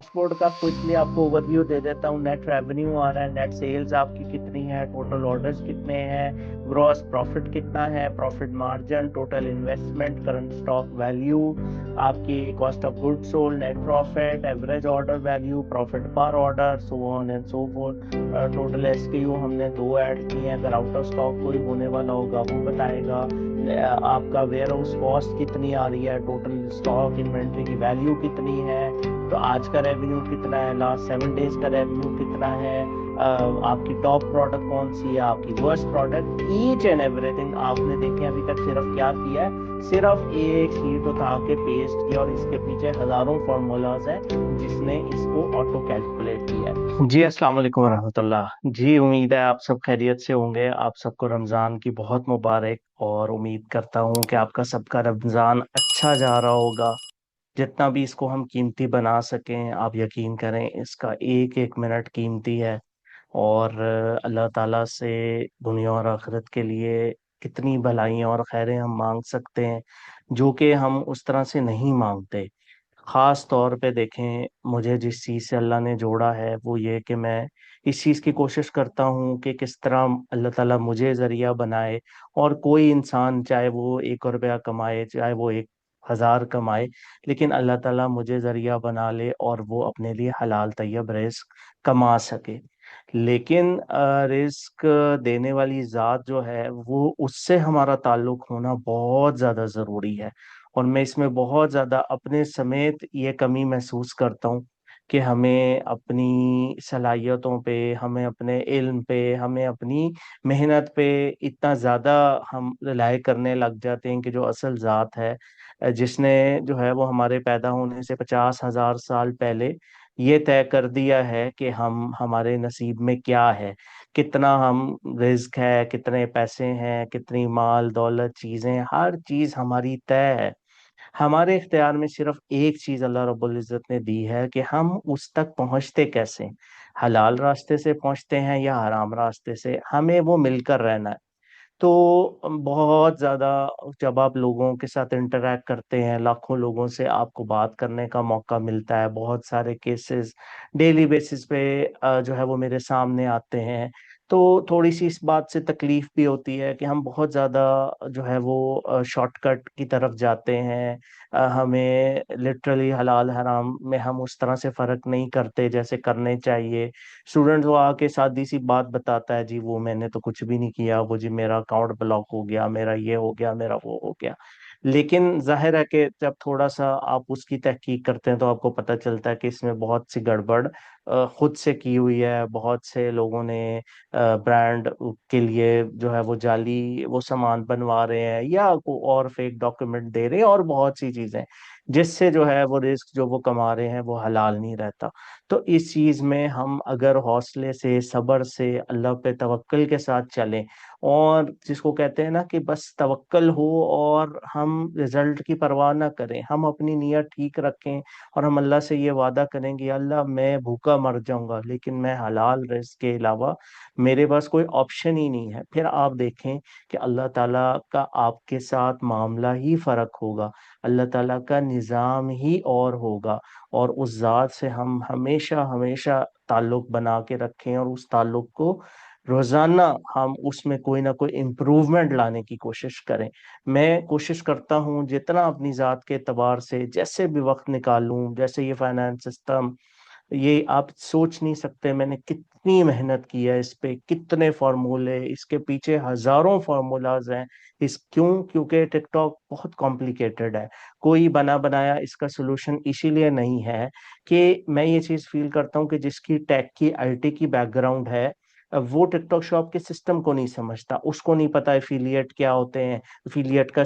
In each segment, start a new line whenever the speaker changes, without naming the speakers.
Dashboard का quickly आपको overview दे देता हूँ। नेट रेवेन्यू आ रहा है, नेट सेल्स आपकी कितनी है, टोटल ऑर्डर्स कितने हैं, ग्रॉस प्रॉफिट कितना है, profit margin, total investment, current stock value, आपकी cost of good sold, net profit, average order value, profit per order, so on and so forth. Total SKU हमने 2 add किए हैं, अगर out of stock कोई होने वाला होगा वो बताएगा। आपका वेयर हाउस कॉस्ट कितनी आ रही है, टोटल स्टॉक इन्वेंट्री की वैल्यू कितनी है, तो आज का रेवेन्यू कितना है, लास्ट 7 डेज का रेवेन्यू कितना है, आपकी टॉप प्रोडक्ट कौन सी है, आपकी worst product, each and everything आपने देखे अभी तक। सिर्फ क्या किया है, सिर्फ एक शीट उठा के पेस्ट किया और इसके पीछे हजारों फॉर्मूलाज हैं जिसने इसको ऑटो कैलकुलेट किया है। जी अस्सलाम वालेकुम रहमतुल्लाह जी, उम्मीद है आप सब खैरियत से होंगे। आप सबको रमज़ान की बहुत मुबारक, और उम्मीद करता हूँ कि आपका सबका रमज़ान अच्छा जा रहा होगा। जितना भी इसको हम कीमती बना सकें, आप यकीन करें इसका एक एक मिनट कीमती है। और अल्लाह ताला से दुनिया और आखिरत के लिए कितनी भलाइयाँ और खैरें हम मांग सकते हैं, जो कि हम उस तरह से नहीं मांगते। ख़ास तौर पे देखें, मुझे जिस चीज़ से अल्लाह ने जोड़ा है वो ये कि मैं इस चीज़ की कोशिश करता हूँ कि किस तरह अल्लाह ताला मुझे ज़रिया बनाए। और कोई इंसान चाहे वो 1 रुपया कमाए, चाहे वो 1,000 कमाए, लेकिन अल्लाह ताला मुझे ज़रिया बना ले और वो अपने लिए हलाल तैयब रिज़्क कमा सके। लेकिन रिज़्क देने वाली ज़ात जो है वो, उससे हमारा ताल्लुक़ होना बहुत ज़्यादा ज़रूरी है। और मैं इसमें बहुत ज़्यादा अपने समेत ये कमी महसूस करता हूँ कि हमें अपनी सलाहियतों पे, हमें अपने इल्म पे, हमें अपनी मेहनत पे इतना ज़्यादा हम रिलाय करने लग जाते हैं कि जो असल ज़ात है, जिसने जो है वो हमारे पैदा होने से 50,000 साल पहले ये तय कर दिया है कि हम हमारे नसीब में क्या है, कितना हम रिज्क है, कितने पैसे हैं, कितनी माल दौलत चीज़ें, हर चीज़ हमारी तय है। हमारे इख्तियार में सिर्फ एक चीज अल्लाह रब्बुल इज़्ज़त ने दी है कि हम उस तक पहुंचते कैसे हैं। हलाल रास्ते से पहुंचते हैं या हराम रास्ते से, हमें वो मिलकर रहना है। तो बहुत ज़्यादा जब आप लोगों के साथ इंटरेक्ट करते हैं, लाखों लोगों से आपको बात करने का मौका मिलता है, बहुत सारे केसेस डेली बेसिस पे जो है वो मेरे सामने आते हैं। तो थोड़ी सी इस बात से तकलीफ भी होती है कि हम बहुत ज़्यादा जो है वो शॉर्टकट की तरफ जाते हैं। हमें लिटरली हलाल हराम में हम उस तरह से फ़र्क नहीं करते जैसे करने चाहिए। स्टूडेंट वो आके सादी सी बात बताता है, जी वो मैंने तो कुछ भी नहीं किया, वो जी मेरा अकाउंट ब्लॉक हो गया, मेरा ये हो गया, मेरा वो हो गया। लेकिन जाहिर है कि जब थोड़ा सा आप उसकी तहकीक करते हैं तो आपको पता चलता है कि इसमें बहुत सी गड़बड़ खुद से की हुई है। बहुत से लोगों ने ब्रांड के लिए जो है वो जाली वो सामान बनवा रहे हैं, या को और फेक डॉक्यूमेंट दे रहे हैं, और बहुत सी चीजें जिससे जो है वो रिस्क जो वो कमा रहे हैं वो हलाल नहीं रहता। तो इस चीज में हम अगर हौसले से, सब्र से, अल्लाह पे तवक्कल के साथ चलें, और जिसको कहते हैं ना कि बस तवक्कल हो और हम रिजल्ट की परवाह ना करें, हम अपनी नीयत ठीक रखें और हम अल्लाह से ये वादा करेंगे, अल्लाह मैं भूखा मर जाऊंगा लेकिन मैं हलाल रिस्क के अलावा मेरे पास कोई ऑप्शन ही नहीं है, फिर आप देखें कि अल्लाह ताला का आपके साथ मामला ही फर्क होगा। अल्लाह ताला का निज़ाम ही और होगा। और उस ज़ात से हम हमेशा हमेशा ताल्लुक़ बना के रखें, और उस ताल्लुक़ को रोज़ाना हम उसमें कोई ना कोई इम्प्रूवमेंट लाने की कोशिश करें। मैं कोशिश करता हूँ जितना अपनी ज़ात के एतबार से जैसे भी वक्त निकालूं, जैसे ये फाइनेंस सिस्टम, ये आप सोच नहीं सकते मैंने कितनी मेहनत की है इस पे, कितने फार्मूले, इसके पीछे हजारों फार्मूलाज हैं। इस क्यों? क्योंकि टिकटॉक बहुत कॉम्प्लिकेटेड है। कोई बना बनाया इसका सोल्यूशन इसीलिए नहीं है कि मैं ये चीज फील करता हूँ कि जिसकी टेक की, आईटी की बैकग्राउंड है, वो टिकटॉक शॉप के सिस्टम को नहीं समझता, उसको नहीं पता एफिलिएट क्या होते हैं, एफिलिएट का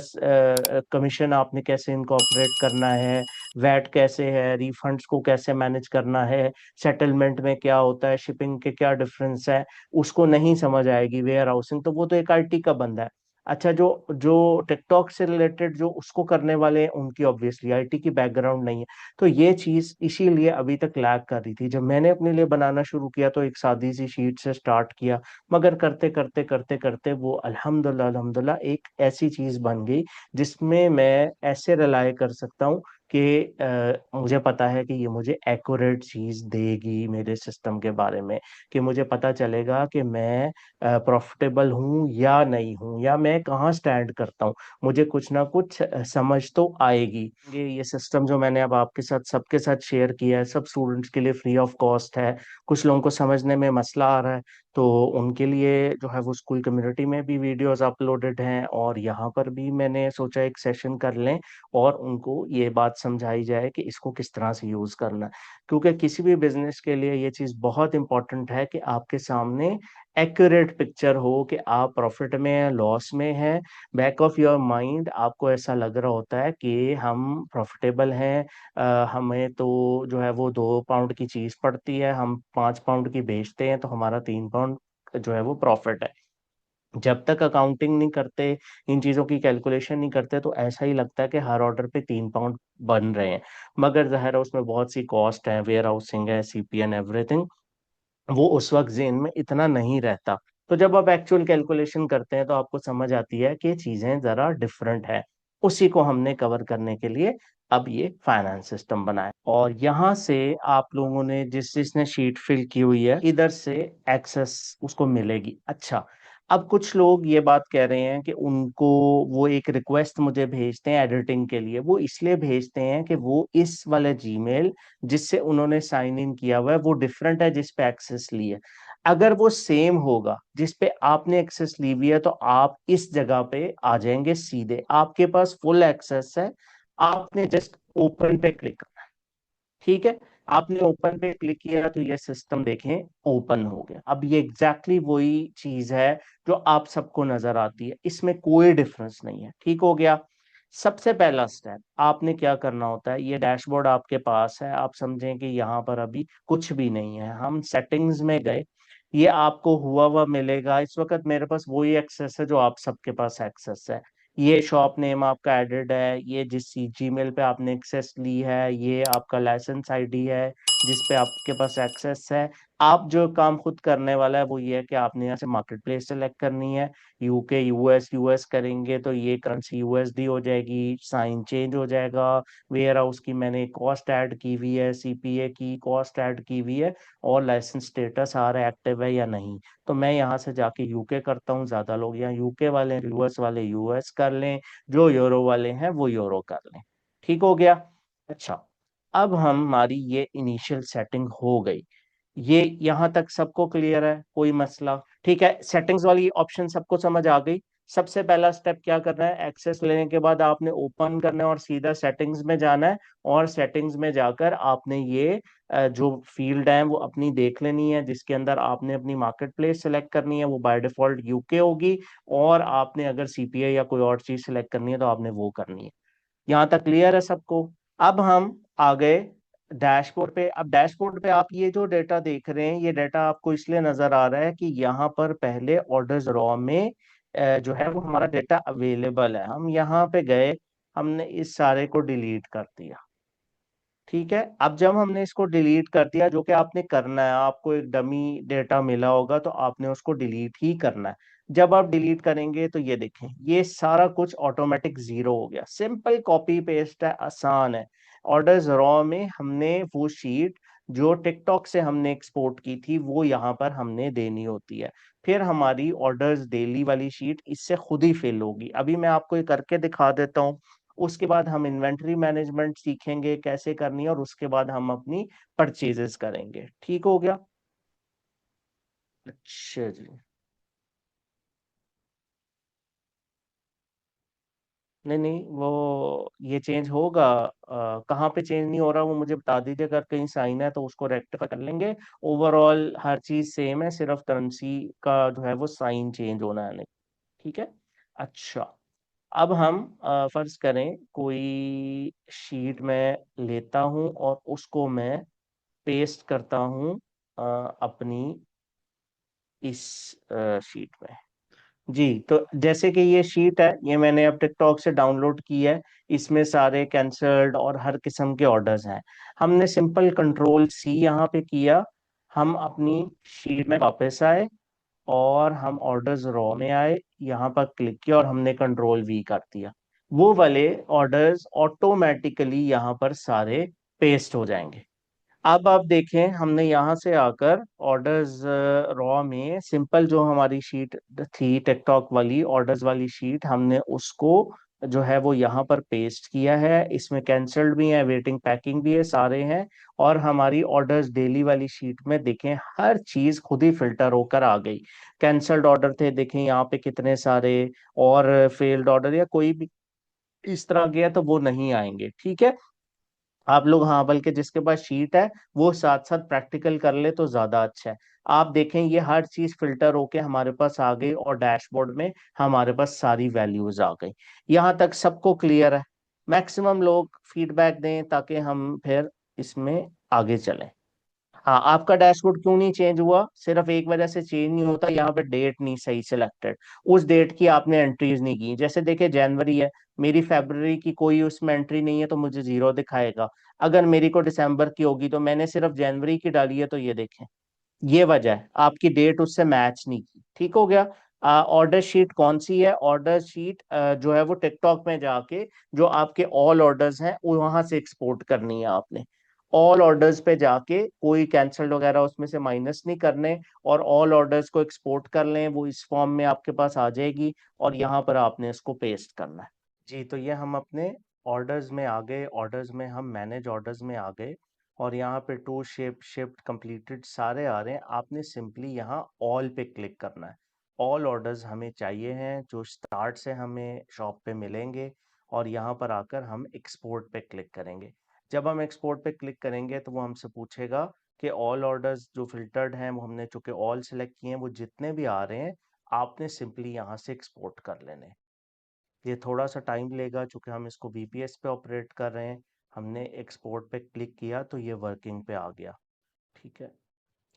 कमीशन आपने कैसे इनकॉर्पोरेट करना है, वैट कैसे है, रिफंड्स को कैसे मैनेज करना है, सेटलमेंट में क्या होता है, शिपिंग के क्या डिफरेंस है, उसको नहीं समझ आएगी। वेयर हाउसिंग तो वो तो एक आईटी का बंदा है। अच्छा, जो जो टिकटॉक से रिलेटेड जो उसको करने वाले हैं उनकी ऑब्वियसली आईटी की बैकग्राउंड नहीं है। तो ये चीज इसीलिए अभी तक लैग कर रही थी। जब मैंने अपने लिए बनाना शुरू किया तो एक सादी सी शीट से स्टार्ट किया, मगर करते करते करते करते वो अल्हम्दुलिल्लाह अल्हम्दुलिल्लाह एक ऐसी चीज बन गई जिसमें मैं ऐसे रिलाय कर सकता हूँ कि मुझे पता है कि ये मुझे एक्यूरेट चीज देगी मेरे सिस्टम के बारे में, कि मुझे पता चलेगा कि मैं प्रॉफिटेबल हूँ या नहीं हूँ, या मैं कहाँ स्टैंड करता हूँ। मुझे कुछ ना कुछ समझ तो आएगी। ये सिस्टम जो मैंने अब आपके साथ सबके साथ शेयर किया है, सब स्टूडेंट्स के लिए फ्री ऑफ कॉस्ट है। कुछ लोगों को समझने में मसला आ रहा है, तो उनके लिए जो है वो स्कूल कम्युनिटी में भी वीडियोस अपलोडेड हैं, और यहाँ पर भी मैंने सोचा एक सेशन कर लें और उनको ये बात समझाई जाए कि इसको किस तरह से यूज करना है। क्योंकि किसी भी बिजनेस के लिए ये चीज बहुत इंपॉर्टेंट है कि आपके सामने एक्यूरेट पिक्चर हो कि आप प्रॉफिट में हैं, लॉस में हैं। बैक ऑफ योर माइंड आपको ऐसा लग रहा होता है कि हम प्रॉफिटेबल हैं, हमें तो जो है वो 2 पाउंड की चीज पड़ती है, हम 5 पाउंड की बेचते हैं, तो हमारा 3 पाउंड जो है वो प्रॉफिट है। जब तक अकाउंटिंग नहीं करते, इन चीजों की कैलकुलेशन नहीं करते, तो ऐसा ही लगता है कि हर ऑर्डर पे 3 पाउंड बन रहे हैं। मगर ज़ाहिर है उसमें बहुत सी कॉस्ट है, वेयर हाउसिंग है, सीपीएन एवरीथिंग, वो उस वक्त जेन में इतना नहीं रहता। तो जब आप एक्चुअल कैलकुलेशन करते हैं तो आपको समझ आती है कि चीजें जरा डिफरेंट है। उसी को हमने कवर करने के लिए अब ये फाइनेंस सिस्टम बनाया, और यहाँ से आप लोगों ने जिस जिसने शीट फिल की हुई है इधर से एक्सेस उसको मिलेगी। अच्छा, अब कुछ लोग ये बात कह रहे हैं कि उनको वो एक रिक्वेस्ट मुझे भेजते हैं एडिटिंग के लिए, वो इसलिए भेजते हैं कि वो इस वाले जीमेल जिससे उन्होंने साइन इन किया हुआ है वो डिफरेंट है जिस पे एक्सेस ली है। अगर वो सेम होगा जिस पे आपने एक्सेस ली हुई है, तो आप इस जगह पे आ जाएंगे सीधे, आपके पास फुल एक्सेस है। आपने जस्ट ओपन पे क्लिक करना है। ठीक है, आपने ओपन पे क्लिक किया तो ये सिस्टम देखें ओपन हो गया। अब ये एग्जैक्टली वही चीज है जो आप सबको नजर आती है, इसमें कोई डिफरेंस नहीं है। ठीक हो गया। सबसे पहला स्टेप आपने क्या करना होता है, ये डैशबोर्ड आपके पास है, आप समझें कि यहाँ पर अभी कुछ भी नहीं है। हम सेटिंग्स में गए, ये आपको हुआ हुआ मिलेगा। इस वक्त मेरे पास वही एक्सेस है जो आप सबके पास एक्सेस है। ये शॉप नेम आपका एडेड है, ये जिस जीमेल पे आपने एक्सेस ली है, ये आपका लाइसेंस आईडी है जिस पे आपके पास एक्सेस है। आप जो काम खुद करने वाला है वो ये है कि आपने यहाँ से मार्केट प्लेस सेलेक्ट करनी है। यूके यूएस यूएस करेंगे तो ये करेंसी यूएसडी हो जाएगी, साइन चेंज हो जाएगा। वेयर हाउस की मैंने कॉस्ट ऐड की हुई है, सीपीए की कॉस्ट ऐड की हुई है, और लाइसेंस स्टेटस आ रहा है एक्टिव है या नहीं। तो मैं यहाँ से जाके यूके करता हूँ, ज्यादा लोग यहाँ यूके वाले यूएस वाले यूएस कर लें, जो यूरो वाले हैं वो यूरो कर लें। ठीक हो गया। अच्छा, अब हमारी ये इनिशियल सेटिंग हो गई। ये यहाँ तक सबको क्लियर है, कोई मसला? ठीक है, सेटिंग्स वाली ऑप्शन सबको समझ आ गई। सबसे पहला स्टेप क्या करना है, एक्सेस लेने के बाद आपने ओपन करना है और सीधा सेटिंग्स में जाना है, और सेटिंग्स में जाकर आपने ये जो फील्ड है वो अपनी देख लेनी है, जिसके अंदर आपने अपनी मार्केट प्लेस सेलेक्ट करनी है, वो बाय डिफॉल्ट यूके होगी। और आपने अगर सीपीए या कोई और चीज सेलेक्ट करनी है तो आपने वो करनी है। यहाँ तक क्लियर है सबको? अब हम आ गए डैशबोर्ड पे। अब डैशबोर्ड पे आप ये जो डेटा देख रहे हैं, ये डेटा आपको इसलिए नजर आ रहा है कि यहाँ पर पहले ऑर्डर्स रॉ में जो है वो हमारा डेटा अवेलेबल है। हम यहाँ पे गए, हमने इस सारे को डिलीट कर दिया। ठीक है, अब जब हमने इसको डिलीट कर दिया, जो कि आपने करना है, आपको एक डमी डेटा मिला होगा तो आपने उसको डिलीट ही करना है। जब आप डिलीट करेंगे तो ये देखें, ये सारा कुछ ऑटोमेटिक जीरो हो गया। सिंपल कॉपी पेस्ट है, आसान है। ऑर्डर्स रॉ में हमने वो शीट जो टिकटॉक से हमने एक्सपोर्ट की थी वो यहाँ पर हमने देनी होती है। फिर हमारी ऑर्डर्स डेली वाली शीट इससे खुद ही फिल होगी। अभी मैं आपको ये करके दिखा देता हूँ। उसके बाद हम इन्वेंट्री मैनेजमेंट सीखेंगे कैसे करनी है, और उसके बाद हम अपनी परचेजेस करेंगे। ठीक हो गया। अच्छा जी। नहीं नहीं, वो ये चेंज होगा। कहाँ पे चेंज नहीं हो रहा वो मुझे बता दीजिए, अगर कहीं साइन है तो उसको रेक्टिफाई कर लेंगे। ओवरऑल हर चीज सेम है, सिर्फ करेंसी का जो है वो साइन चेंज होना है, नहीं? ठीक है। अच्छा, अब हम फर्ज करें कोई शीट में लेता हूं और उसको मैं पेस्ट करता हूं अपनी इस शीट में। जी, तो जैसे कि ये शीट है, ये मैंने अब टिकटॉक से डाउनलोड की है। इसमें सारे कैंसल्ड और हर किस्म के ऑर्डर्स हैं। हमने सिंपल कंट्रोल सी यहाँ पे किया, हम अपनी शीट में वापस आए, और हम ऑर्डर्स रॉ में आए, यहाँ पर क्लिक किया और हमने कंट्रोल वी कर दिया। वो वाले ऑर्डर्स ऑटोमेटिकली यहाँ पर सारे पेस्ट हो जाएंगे। अब आप देखें, हमने यहाँ से आकर ऑर्डर्स रॉ में सिंपल जो हमारी शीट थी टिकटॉक वाली ऑर्डर्स वाली शीट, हमने उसको जो है वो यहाँ पर पेस्ट किया है। इसमें कैंसल्ड भी है, वेटिंग पैकिंग भी है, सारे हैं। और हमारी ऑर्डर्स डेली वाली शीट में देखें हर चीज खुद ही फिल्टर होकर आ गई। कैंसल्ड ऑर्डर थे देखें यहाँ पे कितने सारे, और फेल्ड ऑर्डर या कोई भी इस तरह गया तो वो नहीं आएंगे। ठीक है, आप लोग, हाँ, बल्कि जिसके पास शीट है वो साथ साथ प्रैक्टिकल कर ले तो ज्यादा अच्छा है। आप देखें ये हर चीज फिल्टर होके हमारे पास आ गई और डैशबोर्ड में हमारे पास सारी वैल्यूज आ गई। यहाँ तक सबको क्लियर है? मैक्सिमम लोग फीडबैक दें ताकि हम फिर इसमें आगे चलें। हाँ, आपका डैशबोर्ड क्यों नहीं चेंज हुआ? सिर्फ एक वजह से चेंज नहीं होता, यहाँ पे डेट नहीं सही सिलेक्टेड, उस डेट की आपने एंट्रीज नहीं की। जैसे देखिए जनवरी है, मेरी फरवरी की कोई उसमें एंट्री नहीं है तो मुझे जीरो दिखाएगा। अगर मेरी को दिसंबर की होगी तो मैंने सिर्फ जनवरी की डाली है तो ये देखें, ये वजह है, आपकी डेट उससे मैच नहीं की। ठीक हो गया? ऑर्डर शीट कौन सी है? ऑर्डर शीट जो है वो टिकटॉक में जाके जो आपके ऑल ऑर्डर्स हैं वो वहां से एक्सपोर्ट करनी है आपने। ऑल ऑर्डर्स पे जाके कोई कैंसिल वगैरह उसमें से माइनस नहीं करने, और ऑल ऑर्डर्स को एक्सपोर्ट कर लें, वो इस फॉर्म में आपके पास आ जाएगी और यहाँ पर आपने इसको पेस्ट करना है। जी, तो ये हम अपने ऑर्डर्स में आ गए, ऑर्डर्स में हम मैनेज ऑर्डर्स में आ गए, और यहाँ पे टू शिफ्ट कंप्लीटेड सारे आ रहे हैं। आपने सिंपली यहाँ ऑल पे क्लिक करना है। ऑल ऑर्डर्स हमें चाहिए हैं जो स्टार्ट से हमें शॉप पे मिलेंगे, और यहाँ पर आकर हम एक्सपोर्ट पे क्लिक करेंगे। जब हम एक्सपोर्ट पे क्लिक करेंगे तो वो हमसे पूछेगा कि ऑल ऑर्डर्स जो फिल्टर्ड हैं वो हमने चूंकि ऑल सेलेक्ट किए हैं, वो जितने भी आ रहे हैं आपने सिंपली यहाँ से एक्सपोर्ट कर लेने। ये थोड़ा सा टाइम लेगा क्योंकि हम इसको बीपीएस पे ऑपरेट कर रहे हैं। हमने एक्सपोर्ट पे क्लिक किया तो ये वर्किंग पे आ गया। ठीक है,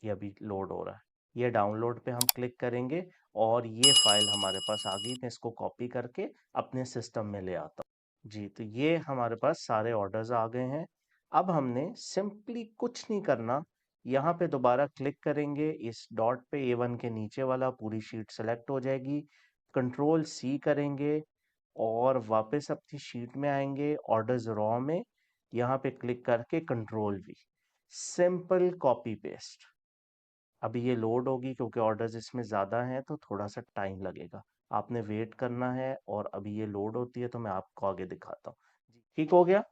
ये अभी लोड हो रहा है। ये डाउनलोड पे हम क्लिक करेंगे और ये फाइल हमारे पास आ गई। मैं इसको कॉपी करके अपने सिस्टम में ले आता हूँ। जी, तो ये हमारे पास सारे ऑर्डर्स आ गए हैं। अब हमने सिंपली कुछ नहीं करना, यहाँ पे दोबारा क्लिक करेंगे, इस डॉट पे A1 के नीचे वाला, पूरी शीट सेलेक्ट हो जाएगी। कंट्रोल C करेंगे और वापस अपनी शीट में आएंगे, ऑर्डर्स रॉ में, यहाँ पे क्लिक करके control V, simple copy paste. अभी ये लोड होगी क्योंकि ऑर्डर्स इसमें ज़्यादा हैं तो थोड़ा सा टाइम लगेगा, आपने वेट करना है। और अभी ये लोड होती है तो मैं आपको आगे दिखाता हूँ। जी, ठीक हो गया?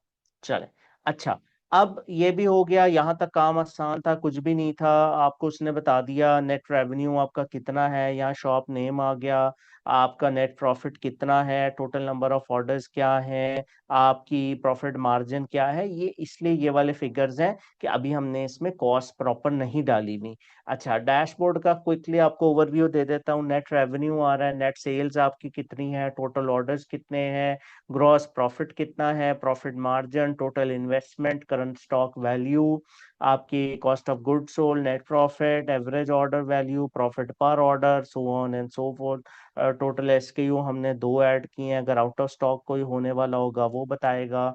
चले, अच्छा, अब ये भी हो गया, यहाँ तक काम आसान था, कुछ भी नहीं था। आपको उसने बता दिया नेट रेवेन्यू आपका कितना है, यहाँ शॉप नेम आ गया, आपका नेट प्रॉफिट कितना है, टोटल नंबर ऑफ ऑर्डर्स क्या है, आपकी प्रॉफिट मार्जिन क्या है। ये इसलिए ये वाले फिगर्स हैं कि अभी हमने इसमें कॉस्ट प्रॉपर नहीं डाली हुई। अच्छा, डैशबोर्ड का क्विकली आपको ओवरव्यू दे देता हूँ। नेट रेवेन्यू आ रहा है, नेट सेल्स आपकी कितनी है, टोटल ऑर्डर्स कितने हैं, ग्रॉस प्रॉफिट कितना है, profit margin, total investment, current stock value, आपकी cost of good sold, net profit, average order value, profit per order, so on and so forth. Total SKU हमने 2 add किए हैं, अगर out of stock कोई होने वाला होगा वो बताएगा।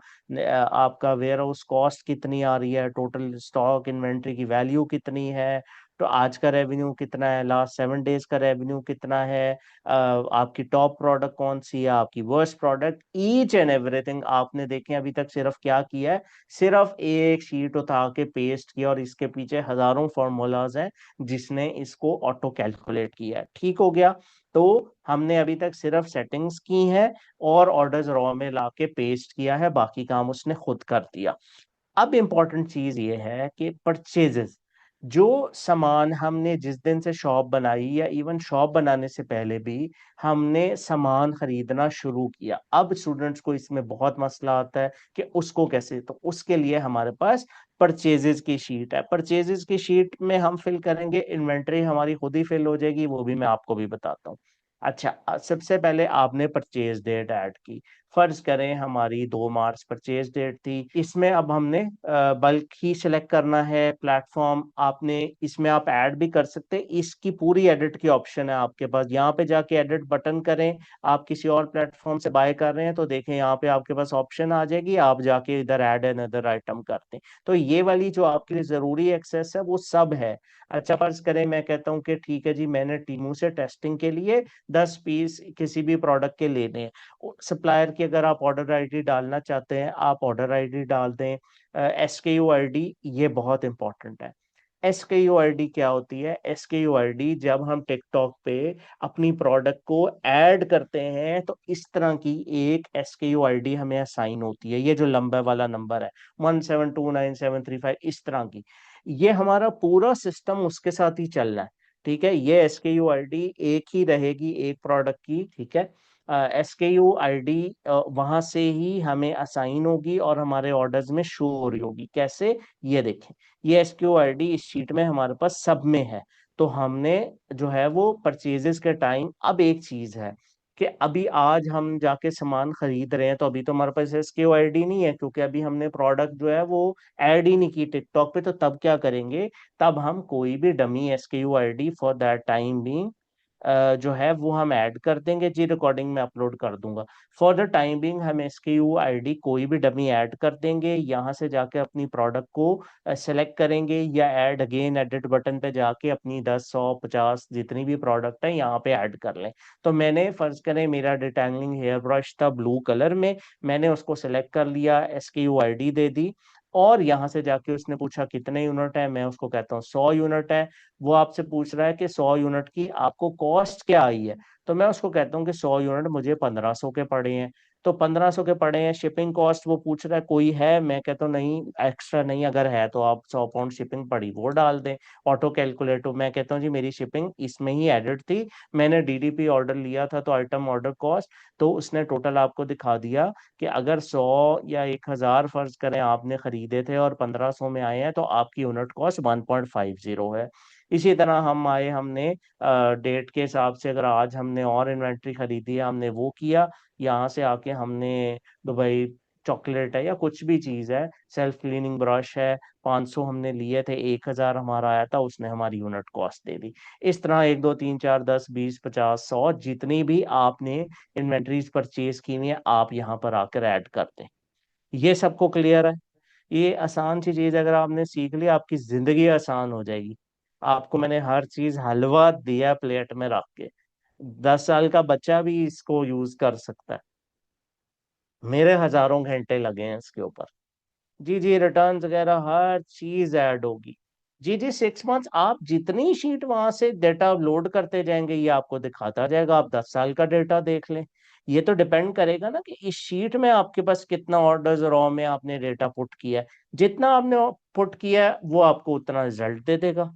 आपका वेयर हाउस कॉस्ट कितनी आ रही है, टोटल स्टॉक इन्वेंट्री की वैल्यू कितनी है, तो आज का रेवेन्यू कितना है, लास्ट 7 डेज का रेवेन्यू कितना है, आपकी टॉप प्रोडक्ट कौन सी है, आपकी worst product, each and everything आपने देखें। अभी तक सिर्फ क्या किया है, सिर्फ एक शीट उठा के पेस्ट किया, और इसके पीछे हजारों फॉर्मूलाज हैं जिसने इसको ऑटो कैलकुलेट किया है। ठीक हो गया? तो हमने अभी तक सिर्फ सेटिंग्स की हैं और ऑर्डर्स रॉ में लाके पेस्ट किया है, बाकी काम उसने खुद कर दिया। अब इम्पोर्टेंट चीज ये है कि परचेजेस, जो सामान हमने जिस दिन से शॉप बनाई या इवन शॉप बनाने से पहले भी हमने सामान खरीदना शुरू किया, अब स्टूडेंट्स को इसमें बहुत मसला आता है कि उसको कैसे, तो उसके लिए हमारे पास परचेजेस की शीट है। परचेजेस की शीट में हम फिल करेंगे, इन्वेंट्री हमारी खुद ही फिल हो जाएगी, वो भी मैं आपको भी बताता हूँ। अच्छा, सबसे पहले आपने परचेज डेट ऐड की। फर्ज करें हमारी 2 मार्च परचेज डेट थी, इसमें अब हमने बल्क ही सिलेक्ट करना है प्लेटफॉर्म। आपने इसमें आप ऐड भी कर सकते हैं, इसकी पूरी एडिट की ऑप्शन है आपके पास, यहाँ पे जाके एडिट बटन करें। आप किसी और प्लेटफॉर्म से बाय कर रहे हैं तो देखें यहाँ पे आपके पास ऑप्शन आ जाएगी, आप जाके इधर ऐड एन अदर आइटम करते हैं। तो ये वाली जो आपके लिए जरूरी एक्सेस है वो सब है। अच्छा, फर्ज करें मैं कहता हूँ कि ठीक है जी, मैंने टीमू से टेस्टिंग के लिए 10 पीस किसी भी प्रोडक्ट के लेने हैं, सप्लायर की अगर आप ऑर्डर आईडी डालना चाहते हैं, आप ऑर्डर आईडी डाल दें। SKU आईडी ये बहुत इंपॉर्टेंट है। SKU आईडी क्या होती है? SKU आईडी जब हम टिकटॉक पे अपनी प्रोडक्ट को ऐड करते हैं तो इस तरह की एक SKU आईडी हमें असाइन होती है। ये जो लंबा वाला नंबर है 1729735, इस तरह की, ये हमारा पूरा सिस्टम उसके साथ ही चल रहा है। ठीक है, ये SKU आईडी एक ही रहेगी एक प्रोडक्ट की। ठीक है, SKU आईडी वहां से ही हमें असाइन होगी और हमारे ऑर्डर्स में शो हो रही होगी। कैसे? ये देखें, ये SKU आईडी इस शीट में हमारे पास सब में है। तो हमने जो है वो परचेजेस के टाइम, अब एक चीज है कि अभी आज हम जाके सामान खरीद रहे हैं तो अभी तो हमारे पास SKU आईडी नहीं है, क्योंकि अभी हमने प्रोडक्ट जो है वो ऐड ही नहीं की टिकटॉक पे। तो तब क्या करेंगे? तब हम कोई भी dummy SKU ID for that time being जो है वो हम ऐड कर देंगे जी, रिकॉर्डिंग में अपलोड कर दूंगा। फॉर द टाइम बिंग हम SKU आईडी कोई भी डमी ऐड कर देंगे, यहाँ से जाके अपनी प्रोडक्ट को सेलेक्ट करेंगे या ऐड अगेन एडिट बटन पे जाके अपनी 10 100 50 जितनी भी प्रोडक्ट है यहाँ पे ऐड कर लें। तो मैंने फर्ज करें मेरा डिटेंगलिंग हेयर ब्रश था ब्लू कलर में, मैंने उसको सेलेक्ट कर लिया, SKU आईडी दे दी, और यहाँ से जाके उसने पूछा कितने यूनिट है, मैं उसको कहता हूँ 100 यूनिट है। वो आपसे पूछ रहा है कि 100 यूनिट की आपको कॉस्ट क्या आई है, तो मैं उसको कहता हूँ कि 100 यूनिट मुझे 1500 के पड़े हैं। तो 1500 के पड़े हैं। शिपिंग कॉस्ट वो पूछ रहा है कोई है, मैं कहता हूँ नहीं एक्स्ट्रा नहीं, अगर है तो आप 100 पाउंड शिपिंग पड़ी वो डाल दें। ऑटो कैलकुलेटर मैं कहता हूँ जी मेरी शिपिंग इसमें ही एडिट थी, मैंने DDP ऑर्डर लिया था तो आइटम ऑर्डर कॉस्ट, तो उसने टोटल आपको दिखा दिया कि अगर 100 या 1000 फर्ज करें आपने खरीदे थे और 1500 में आए हैं तो आपकी यूनिट कॉस्ट 1.50 है। इसी तरह हम आए, हमने डेट के हिसाब से अगर आज हमने और इन्वेंट्री खरीदी है हमने वो किया, यहाँ से आके हमने दुबई चॉकलेट है या कुछ भी चीज है, सेल्फ क्लीनिंग ब्रश है, 500 हमने लिए थे, 1000 हमारा आया था, उसने हमारी यूनिट कॉस्ट दे दी। इस तरह 1 2 3 4 10 20 50 100 जितनी भी आपने इन्वेंट्रीज परचेज की हुई है आप यहाँ पर आकर ऐड कर दें। ये सबको क्लियर है? ये आसान सी चीज अगर आपने सीख ली आपकी जिंदगी आसान हो जाएगी। आपको मैंने हर चीज हलवा दिया प्लेट में रख के, 10 साल का बच्चा भी इसको यूज कर सकता है। मेरे हजारों घंटे लगे हैं इसके ऊपर। जी जी, रिटर्न्स वगैरह हर चीज ऐड होगी। जी जी, 6 मंथ्स आप जितनी शीट वहां से डेटा लोड करते जाएंगे ये आपको दिखाता जाएगा। आप 10 साल का डेटा देख लें। ये तो डिपेंड करेगा ना कि इस शीट में आपके पास कितना ऑर्डर्स रॉ में आपने डेटा पुट किया है। जितना आपने पुट किया है वो आपको उतना रिजल्ट दे देगा।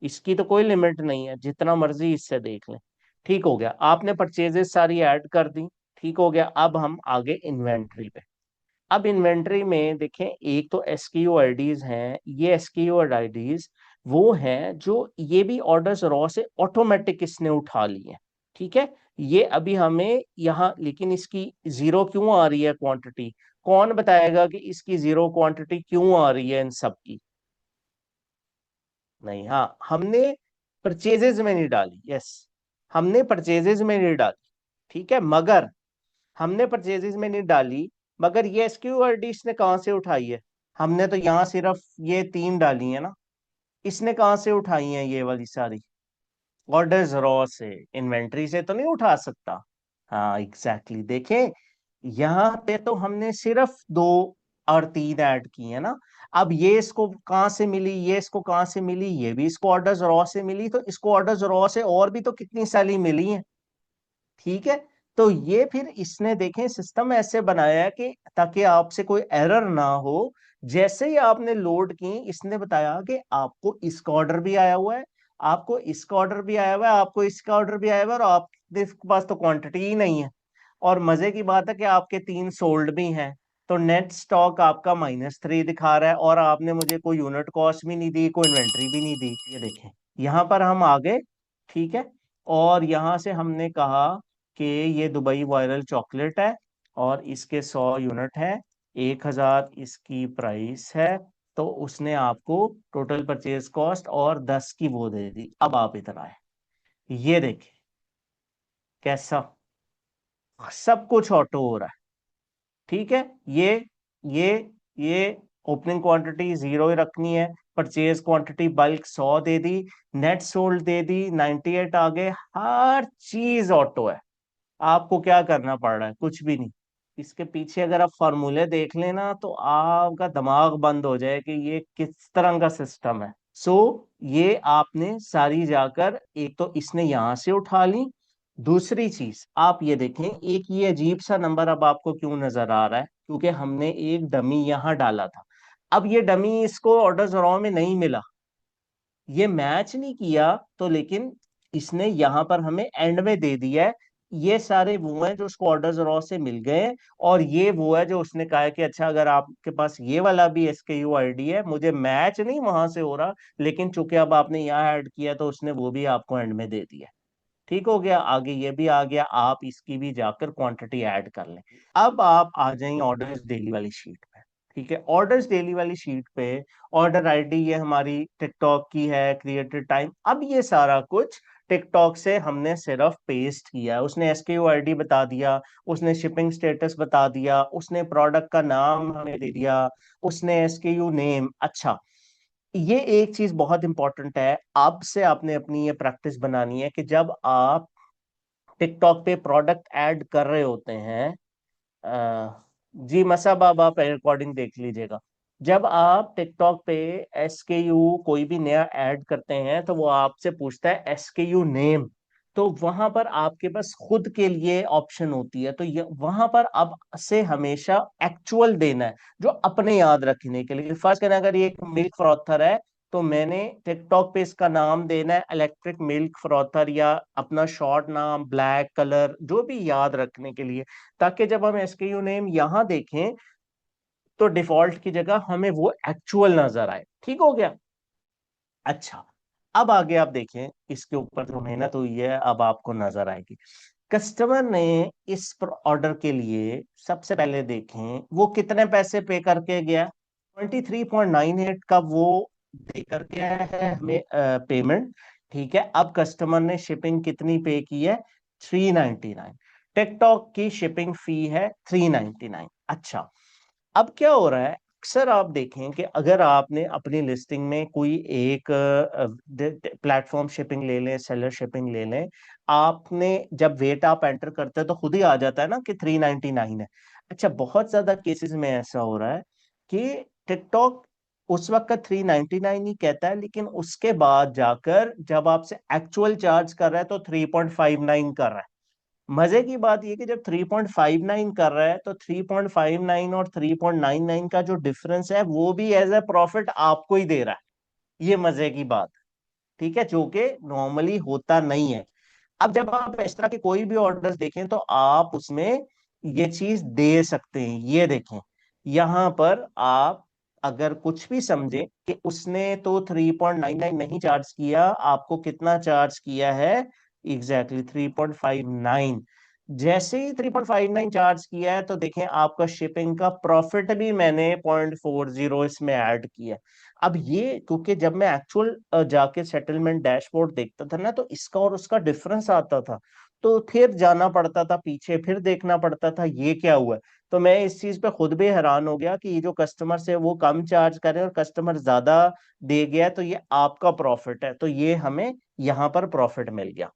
इसकी तो कोई लिमिट नहीं है, जितना मर्जी इससे देख लें। ठीक हो गया, आपने परचेजेस सारी ऐड कर दी। ठीक हो गया, अब हम आगे इन्वेंट्री पे। अब इन्वेंट्री में देखें, एक तो SKU आईडीज हैं, ये SKU आईडीज वो हैं जो ये भी ऑर्डर्स रॉ से ऑटोमेटिक इसने उठा लिए हैं। ठीक है, ये अभी हमें यहाँ, लेकिन इसकी जीरो क्यों आ रही है क्वांटिटी? कौन बताएगा कि इसकी जीरो क्वांटिटी क्यों आ रही है इन सब की? नहीं, हाँ हमने परचेजेज में नहीं डाली, यस, हमने परचेजेज में नहीं डाली। ठीक है, मगर हमने परचेजेज में नहीं डाली, मगर ये SKU आईडी इसने कहाँ से उठाई है? हमने तो यहाँ सिर्फ ये 3 डाली है ना, इसने कहाँ से उठाई है ये वाली सारी? ऑर्डर्स रॉ से, इन्वेंट्री से तो नहीं उठा सकता। हाँ एग्जैक्टली, देखें यहाँ पे तो हमने सिर्फ 2 और 3 ऐड की है ना। अब ये इसको कहाँ से मिली, ये इसको कहाँ से मिली, ये भी इसको ऑर्डर्स रॉ से मिली, तो इसको ऑर्डर्स रॉ से और भी तो कितनी सारी मिली है। ठीक है, तो ये फिर इसने देखें सिस्टम ऐसे बनाया है कि ताकि आपसे कोई एरर ना हो। जैसे ही आपने लोड की इसने बताया कि आपको इसका ऑर्डर भी आया हुआ है, आपको इसका ऑर्डर भी आया हुआ है, आपको इसका ऑर्डर भी आया हुआ है, और आपके पास तो क्वांटिटी ही नहीं है। और मजे की बात है कि आपके 3 सोल्ड भी हैं। तो नेट स्टॉक आपका -3 दिखा रहा है, और आपने मुझे कोई यूनिट कॉस्ट भी नहीं दी, कोई इन्वेंट्री भी नहीं दी। ये देखें, यहाँ पर हम आ गए। ठीक है, और यहाँ से हमने कहा कि ये दुबई वायरल चॉकलेट है और इसके 100 यूनिट है, 1000 इसकी प्राइस है। तो उसने आपको टोटल परचेज कॉस्ट और 10 की वो दे दी। अब आप इधर आए, ये देखिए कैसा सब कुछ ऑटो हो रहा है। ठीक है, ये ये ओपनिंग क्वांटिटी 0 ही रखनी है, परचेज क्वांटिटी बल्क 100 दे दी, नेट सोल्ड दे दी 98 आ गए, हर चीज ऑटो है। आपको क्या करना पड़ रहा है? कुछ भी नहीं। इसके पीछे अगर आप फॉर्मूले देख लेना तो आपका दिमाग बंद हो जाए कि ये किस तरह का सिस्टम है। सो ये आपने सारी जाकर, एक तो इसने यहां से उठा ली। दूसरी चीज आप ये देखें, एक ये अजीब सा नंबर अब आपको क्यों नजर आ रहा है, क्योंकि हमने एक डमी यहां डाला था। अब ये डमी इसको ऑर्डर रॉ में नहीं मिला, ये मैच नहीं किया, तो लेकिन इसने यहां पर हमें एंड में दे दिया है। ये सारे वो हैं जो उसको ऑर्डर्स रॉ से मिल गए हैं, और ये वो है जो उसने कहा है कि अच्छा अगर आपके पास ये वाला भी SKU आईडी है, मुझे मैच नहीं वहां से हो रहा, लेकिन चूंकि अब आपने यहाँ ऐड किया तो उसने वो भी आपको एंड में दे दिया। ठीक हो गया, आगे ये भी आ गया, आप इसकी भी जाकर क्वांटिटी ऐड कर लें। अब आप आ जाएंगे ऑर्डर्स डेली वाली शीट पे। ठीक है, ऑर्डर्स डेली वाली शीट पे ऑर्डर आईडी ये हमारी टिकटॉक की है, क्रिएटेड टाइम, अब ये सारा कुछ टिकटॉक से हमने सिर्फ पेस्ट किया है। उसने SKU आईडी बता दिया, उसने शिपिंग स्टेटस बता दिया, उसने प्रोडक्ट का नाम हमें दे दिया, उसने SKU नेम। अच्छा, ये एक चीज बहुत इंपॉर्टेंट है, आपसे आपने अपनी ये प्रैक्टिस बनानी है कि जब आप टिकटॉक पे प्रोडक्ट ऐड कर रहे होते हैं, जी मसाब, अब आप रिकॉर्डिंग देख लीजिएगा। जब आप टिकटॉक पे SKU कोई भी नया ऐड करते हैं तो वो आपसे पूछता है SKU नेम। तो वहां पर आपके पास खुद के लिए ऑप्शन होती है, तो ये वहां पर अब से हमेशा एक्चुअल देना है, जो अपने याद रखने के लिए। फर्स्ट करें, अगर ये एक मिल्क फ्रॉथर है तो मैंने टिकटॉक पे इसका नाम देना है इलेक्ट्रिक मिल्क फ्रॉथर, या अपना शॉर्ट नाम, ब्लैक कलर, जो भी याद रखने के लिए, ताकि जब हम SKU नेम यहां देखें तो डिफॉल्ट की जगह हमें वो एक्चुअल नजर आए। ठीक हो गया। अच्छा, अब आगे आप देखें, इसके ऊपर जो मेहनत हुई है अब आपको नजर आएगी। कस्टमर ने इस ऑर्डर के लिए सबसे पहले देखें वो कितने पैसे पे करके गया। 23.98 का वो दे करके आया है हमें पेमेंट। ठीक है, अब कस्टमर ने शिपिंग कितनी पे की है, 399। टिकटॉक की शिपिंग फी है 399। अच्छा, अब क्या हो रहा है, अक्सर आप देखें कि अगर आपने अपनी लिस्टिंग में कोई एक प्लेटफॉर्म शिपिंग ले लें, सेलर शिपिंग ले लें, आपने जब वेट आप एंटर करते हैं तो खुद ही आ जाता है ना कि 399 है। अच्छा, बहुत ज्यादा केसेस में ऐसा हो रहा है कि टिकटॉक उस वक्त 399 ही कहता है, लेकिन उसके बाद जाकर जब आपसे एक्चुअल चार्ज कर रहा है तो 3.59 कर रहा है। मजे की बात यह कि जब 3.59 कर रहा है तो 3.59 और 3.99 का जो डिफरेंस है वो भी एज ए प्रॉफिट आपको ही दे रहा है। ये मजे की बात है। ठीक है, जो कि नॉर्मली होता नहीं है। अब जब आप इस तरह के कोई भी ऑर्डर्स देखें तो आप उसमें ये चीज दे सकते हैं। ये देखें, यहां पर आप अगर कुछ भी समझे कि उसने तो 3.99 नहीं चार्ज किया, आपको कितना चार्ज किया है, एग्जैक्टली 3.59। जैसे ही 3.59 चार्ज किया है तो देखें आपका शिपिंग का प्रॉफिट भी मैंने 0.40 इसमें ऐड किया है। अब ये क्योंकि जब मैं एक्चुअल जाके सेटलमेंट डैशबोर्ड देखता था ना तो इसका और उसका डिफरेंस आता था, तो फिर जाना पड़ता था पीछे, फिर देखना पड़ता था ये क्या हुआ है। तो मैं इस चीज पे खुद भी हैरान हो गया कि ये जो कस्टमर से वो कम चार्ज करे और कस्टमर ज्यादा दे गया, तो ये आपका प्रॉफिट है, तो ये हमें यहाँ पर प्रॉफिट मिल गया।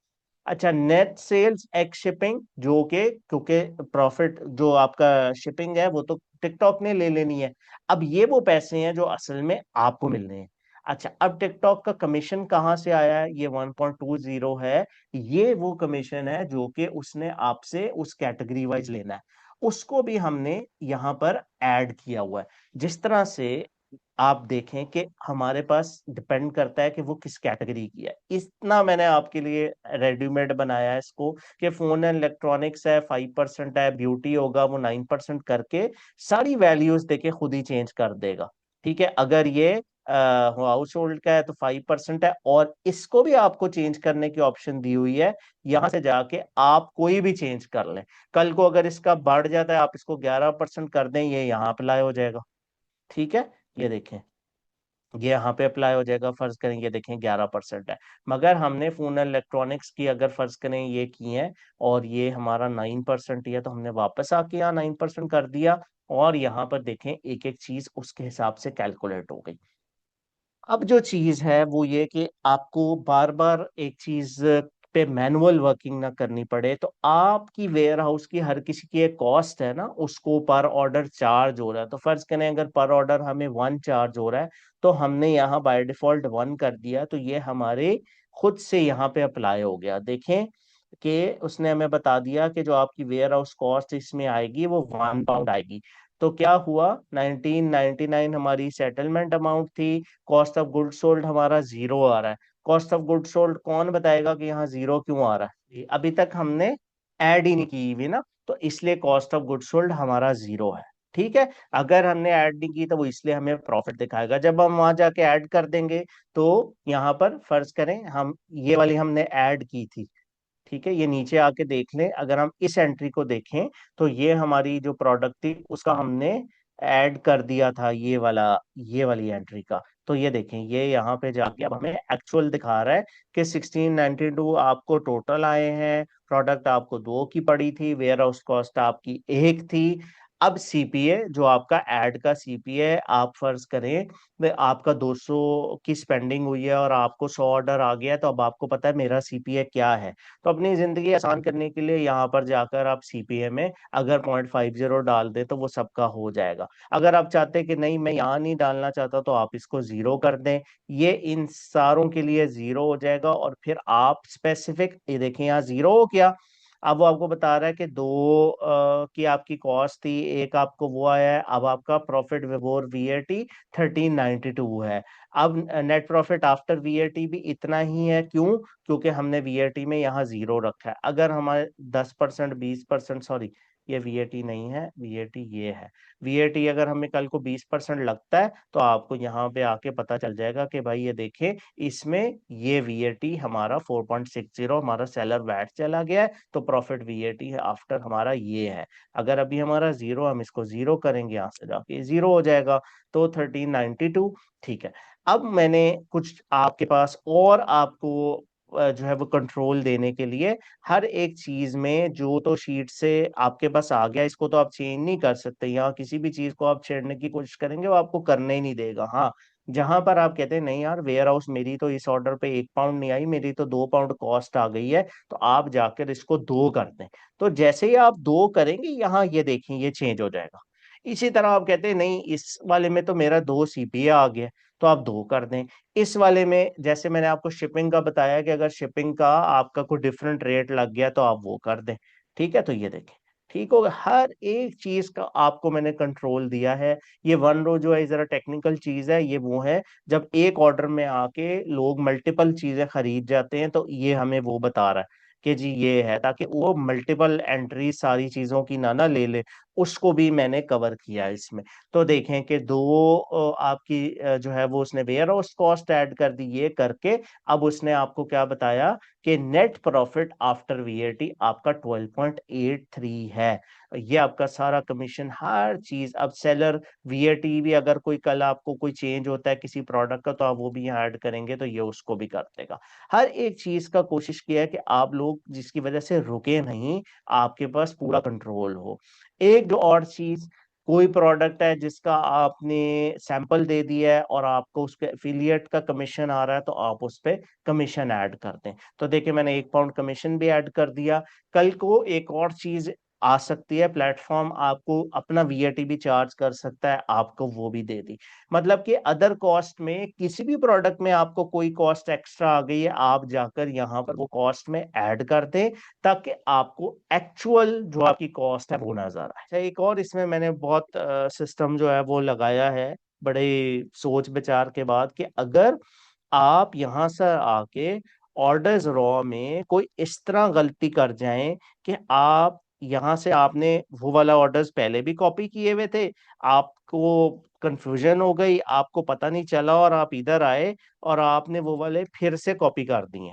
अच्छा, नेट सेल्स एक्स शिपिंग, जो कि क्योंकि प्रॉफिट जो आपका शिपिंग है वो तो टिकटॉक ने ले लेनी है, अब ये वो पैसे हैं जो असल में आपको मिलने हैं। अच्छा, अब टिकटॉक का कमीशन कहाँ से आया है, ये 1.20 है। ये वो कमीशन है जो कि उसने आपसे उस कैटेगरी वाइज लेना है, उसको भी हमने यहाँ पर ऐड किया हुआ है। जिस तरह से आप देखें कि हमारे पास डिपेंड करता है कि वो किस कैटेगरी की है, इतना मैंने आपके लिए रेडीमेड बनाया है इसको, कि फोन एंड इलेक्ट्रॉनिक्स है 5% है, ब्यूटी होगा वो 9% करके सारी वैल्यूज देके खुद ही चेंज कर देगा। ठीक है, अगर ये हाउस होल्ड का है तो 5% है, और इसको भी आपको चेंज करने की ऑप्शन दी हुई है। यहां से जाके आप कोई भी चेंज कर लें, कल को अगर इसका बढ़ जाता है आप इसको 11% कर दें, ये यहाँ अप्लाई हो जाएगा। ठीक है, ये देखें, ये यहाँ पे अप्लाई हो जाएगा। फर्ज करें ये देखें 11% है, मगर हमने फोन इलेक्ट्रॉनिक्स की अगर फर्ज करें ये की है और ये हमारा 9% ही है, तो हमने वापस आके यहाँ 9% कर दिया, और यहाँ पर देखें एक एक चीज उसके हिसाब से कैलकुलेट हो गई। अब जो चीज है वो ये कि आपको बार बार एक चीज पे मैनुअल वर्किंग ना करनी पड़े, तो आपकी वेयर हाउस की हर किसी की एक कॉस्ट है ना, उसको पर ऑर्डर चार्ज हो रहा है। तो फर्ज करें अगर पर ऑर्डर हमें 1 चार्ज हो रहा है, तो हमने यहाँ बाय डिफॉल्ट 1 कर दिया, तो ये हमारे खुद से यहाँ पे अप्लाई हो गया। देखें कि उसने हमें बता दिया कि जो आपकी वेयर हाउस कॉस्ट इसमें आएगी वो 1 पाउंड आएगी। तो क्या हुआ, 1999 हमारी सेटलमेंट अमाउंट थी, कॉस्ट ऑफ गुड सोल्ड हमारा 0 आ रहा है। कॉस्ट ऑफ गुड सोल्ड कौन बताएगा कि यहाँ 0 क्यों आ रहा है? अभी तक हमने ऐड ही नहीं की हुई ना, तो इसलिए कॉस्ट ऑफ गुड सोल्ड हमारा 0 है। ठीक है, अगर हमने ऐड नहीं की तो वो इसलिए हमें प्रॉफिट दिखाएगा। जब हम वहां जाके ऐड कर देंगे, तो यहाँ पर फर्ज करें हम ये वाली हमने ऐड की थी, ठीक है, ये नीचे आके देख लें, अगर हम इस एंट्री को देखें तो ये हमारी जो प्रोडक्ट थी उसका हमने ऐड कर दिया था, ये वाली एंट्री का। तो ये देखें, ये यहाँ पे जाके अब हमें एक्चुअल दिखा रहा है कि 1692 आपको टोटल आए हैं, प्रोडक्ट आपको 2 की पड़ी थी, वेयर हाउस कॉस्ट आपकी 1 थी। अब सीपीए जो आपका ऐड का सीपीए, आप फर्ज करें आपका 200 की स्पेंडिंग हुई है और आपको 100 ऑर्डर आ गया है, तो अब आपको पता है मेरा सीपीए क्या है। तो अपनी जिंदगी आसान करने के लिए यहाँ पर जाकर आप सीपीए में अगर 0.50 डाल दें तो वो सबका हो जाएगा। अगर आप चाहते हैं कि नहीं मैं यहाँ नहीं डालना चाहता, तो आप इसको 0 कर दें, ये इन सारों के लिए 0 हो जाएगा। और फिर आप स्पेसिफिक, ये देखें यहाँ 0 हो गया। अब वो आपको बता रहा है कि 2 की आपकी कॉस्ट थी, एक आपको वो आया है, अब आपका प्रॉफिट बिफोर वीएटी 1392 है। अब नेट प्रॉफिट आफ्टर वीएटी भी इतना ही है, क्यों? क्योंकि हमने वीएटी में यहाँ 0 रखा है। अगर हमारे 10%, 20%, सॉरी ये वीएटी नहीं है, वीएटी ये है। वीएटी अगर हमें कल को 20% लगता है, तो आपको यहाँ पे आके पता चल जाएगा कि भाई ये देखें, इसमें ये वीएटी हमारा 4.60 हमारा सेलर वैट चला गया है, तो प्रॉफिट वीएटी है आफ्टर हमारा ये है। अगर अभी हमारा 0, हम इसको 0 करेंगे, यहाँ से जाके 0 हो जाएगा, तो 1392। ठीक है, अब मैंने कुछ आपके पास और आपको जो है वो कंट्रोल देने के लिए, हर एक चीज में जो तो शीट से आपके पास आ गया, इसको तो आप चेंज नहीं कर सकते। यहाँ किसी भी चीज को आप छेड़ने की कोशिश करेंगे वो आपको करने ही नहीं देगा। हाँ, जहां पर आप कहते हैं नहीं यार वेयर हाउस मेरी तो इस ऑर्डर पे 1 पाउंड नहीं आई, मेरी तो 2 पाउंड कॉस्ट आ गई है, तो आप जाकर इसको 2 कर दें। तो जैसे ही आप 2 करेंगे, यहाँ ये देखें ये चेंज हो जाएगा। इसी तरह आप कहते हैं नहीं इस वाले में तो मेरा 2 सीपीए आ गया, तो आप 2 कर दें। इस वाले में जैसे मैंने आपको शिपिंग का बताया कि अगर शिपिंग का आपका कोई डिफरेंट रेट लग गया तो आप वो कर दें। ठीक है, तो ये देखें ठीक होगा, हर एक चीज का आपको मैंने कंट्रोल दिया है। ये 1 रो जो है जरा टेक्निकल चीज है, ये वो है जब एक ऑर्डर में आके लोग मल्टीपल चीजें खरीद जाते हैं, तो ये हमें वो बता रहा है कि जी ये है, ताकि वो मल्टीपल एंट्री सारी चीजों की ना ना ले ले, उसको भी मैंने कवर किया इसमें। तो देखें कि 2 आपकी जो है वो उसने वेयर हाउस कॉस्ट ऐड कर दी, ये करके अब उसने आपको क्या बताया कि नेट प्रॉफिट आफ्टर वीएटी आपका 12.83 है। ये आपका सारा कमीशन हर चीज। अब सेलर वीएटी भी अगर कोई कल आपको कोई चेंज होता है किसी प्रोडक्ट का, तो आप वो भी यहाँ ऐड करेंगे, तो ये उसको भी कर देगा। हर एक चीज का कोशिश किया है कि आप लोग जिसकी वजह से रुके नहीं, आपके पास पूरा कंट्रोल हो। एक जो और चीज, कोई प्रोडक्ट है जिसका आपने सैंपल दे दिया है और आपको उस पे एफिलिएट का कमीशन आ रहा है, तो आप उस पे कमीशन ऐड कर दें। तो देखिए मैंने 1 पाउंड कमीशन भी ऐड कर दिया। कल को एक और चीज आ सकती है, प्लेटफॉर्म आपको अपना वीएटी भी चार्ज कर सकता है, आपको वो भी दे दी। मतलब कि अदर कॉस्ट में किसी भी प्रोडक्ट में आपको कोई कॉस्ट एक्स्ट्रा आ गई है, आप जाकर यहाँ पर वो कॉस्ट में ऐड कर दें, ताकि आपको एक्चुअल जो आपकी कॉस्ट है वो नजर आए। अच्छा, एक और इसमें मैंने बहुत सिस्टम जो है वो लगाया है, बड़े सोच विचार के बाद, कि अगर आप यहां से आके ऑर्डर्स रॉ में कोई इस तरह गलती कर जाएं कि आप यहां से आपने वो वाला ऑर्डर्स पहले भी कॉपी किए हुए थे, आपको कंफ्यूजन हो गई, आपको पता नहीं चला, और आप इधर आए और आपने वो वाले फिर से कॉपी कर दिए,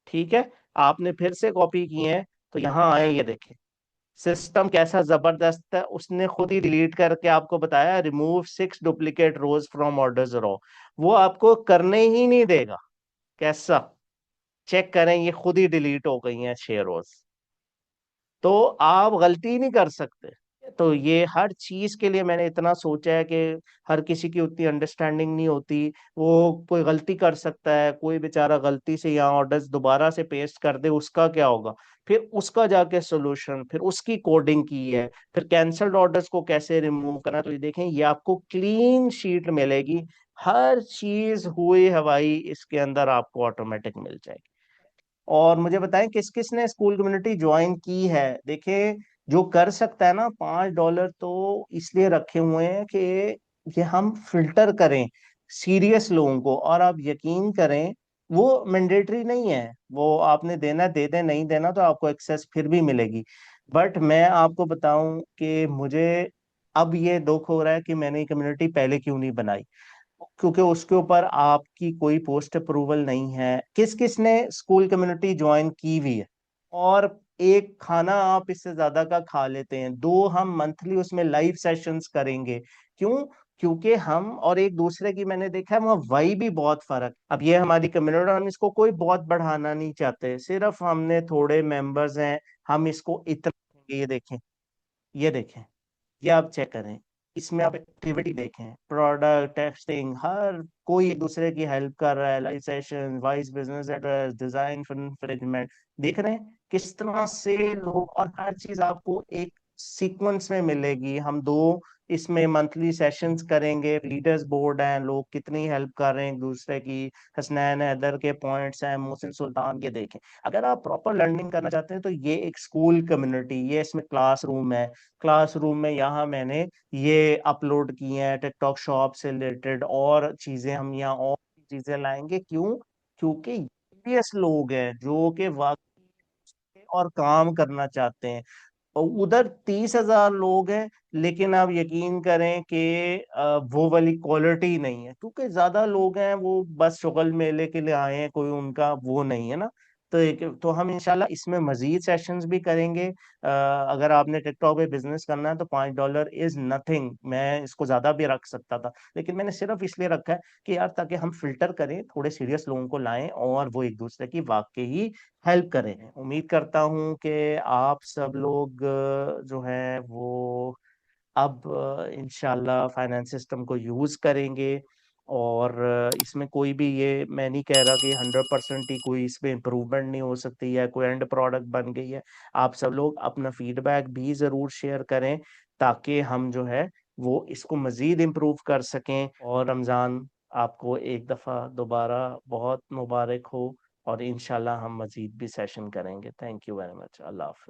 ठीक है, आपने फिर से कॉपी किए हैं, तो यहाँ आए, ये देखें सिस्टम कैसा जबरदस्त है, उसने खुद ही डिलीट करके आपको बताया remove 6 duplicate rows from orders row. वो आपको करने ही नहीं देगा। कैसा? चेक करें, ये खुद ही डिलीट हो गई हैं 6 रोज। तो आप गलती नहीं कर सकते, तो ये हर चीज के लिए मैंने इतना सोचा है कि हर किसी की उतनी अंडरस्टैंडिंग नहीं होती। वो कोई गलती कर सकता है, कोई बेचारा गलती से यहाँ ऑर्डर्स दोबारा से पेस्ट कर दे, उसका क्या होगा? फिर उसका जाके सोल्यूशन, फिर उसकी कोडिंग की है, फिर कैंसल्ड ऑर्डर्स को कैसे रिमूव करना। तो ये देखें, ये आपको क्लीन शीट मिलेगी, हर चीज हुई हवाई इसके अंदर आपको ऑटोमेटिक मिल जाएगी। और मुझे बताएं किस किस ने स्कूल कम्युनिटी ज्वाइन की है। देखिए, जो कर सकता है ना, $5 तो इसलिए रखे हुए हैं कि ये हम फिल्टर करें सीरियस लोगों को। और आप यकीन करें, वो मैंडेटरी नहीं है, वो आपने देना दे दें, नहीं देना तो आपको एक्सेस फिर भी मिलेगी। बट मैं आपको बताऊं कि मुझे अब ये दुख हो रहा है कि मैंने कम्युनिटी पहले क्यों नहीं बनाई, क्योंकि उसके ऊपर आपकी कोई पोस्ट अप्रूवल नहीं है। किस किस ने स्कूल कम्युनिटी ज्वाइन की हुई है? और एक खाना आप इससे ज्यादा का खा लेते हैं, दो हम मंथली उसमें लाइव सेशंस करेंगे। क्यों? क्योंकि हम और एक दूसरे की, मैंने देखा है वहाँ वाई भी बहुत फर्क। अब ये हमारी कम्युनिटी, हम इसको कोई बहुत बढ़ाना नहीं चाहते, सिर्फ हमने थोड़े मेंबर्स हैं, हम इसको इतना, ये देखें, ये देखें, ये आप चेक करें, इसमें आप एक्टिविटी देखें, प्रोडक्ट टेस्टिंग, हर कोई एक दूसरे की हेल्प कर रहा है, live session, vice business address, design for infringement. देख रहे हैं किस तरह से लोग, और हर चीज आपको एक सीक्वेंस में मिलेगी। हम दो इसमें मंथली सेशंस करेंगे, लीडर्स बोर्ड हैं, लोग कितनी हेल्प कर रहे हैं एक दूसरे की, हसनैन हैदर के पॉइंट्स हैं, मोहसिन सुल्तान के, देखें। अगर आप प्रॉपर लर्निंग करना चाहते हैं तो ये एक स्कूल कम्युनिटी, ये इसमें क्लासरूम है। क्लासरूम में यहाँ मैंने ये अपलोड किए हैं टिकटॉक शॉप से रिलेटेड और चीजें, हम यहाँ और चीजें लाएंगे। क्यों? क्योंकि यूपीएस लोग हैं जो कि वाकई और काम करना चाहते हैं। और उधर 30,000 लोग हैं, लेकिन आप यकीन करें कि वो वाली क्वालिटी नहीं है, क्योंकि ज्यादा लोग हैं वो बस शुगल मेले के लिए आए हैं, कोई उनका वो नहीं है ना। तो हम इंशाल्लाह इसमें मजीद सेशंस भी करेंगे। अगर आपने टिकटॉक पे बिजनेस करना है तो $5 इज नथिंग। मैं इसको ज्यादा भी रख सकता था, लेकिन मैंने सिर्फ इसलिए रखा है कि यार, ताकि हम फिल्टर करें, थोड़े सीरियस लोगों को लाएं और वो एक दूसरे की वाकई हेल्प करें। उम्मीद करता हूं कि आप सब लोग जो है वो अब इंशाल्लाह फाइनेंस सिस्टम को यूज करेंगे। और इसमें कोई भी, ये मैं नहीं कह रहा कि 100% ही कोई इसमें इम्प्रूवमेंट नहीं हो सकती है, कोई एंड प्रोडक्ट बन गई है। आप सब लोग अपना फीडबैक भी जरूर शेयर करें, ताकि हम जो है वो इसको मजीद इम्प्रूव कर सकें। और रमज़ान आपको एक दफ़ा दोबारा बहुत मुबारक हो, और इंशाल्लाह हम मजीद भी सेशन करेंगे। Thank you very much. अल्लाह हाफ़िज़।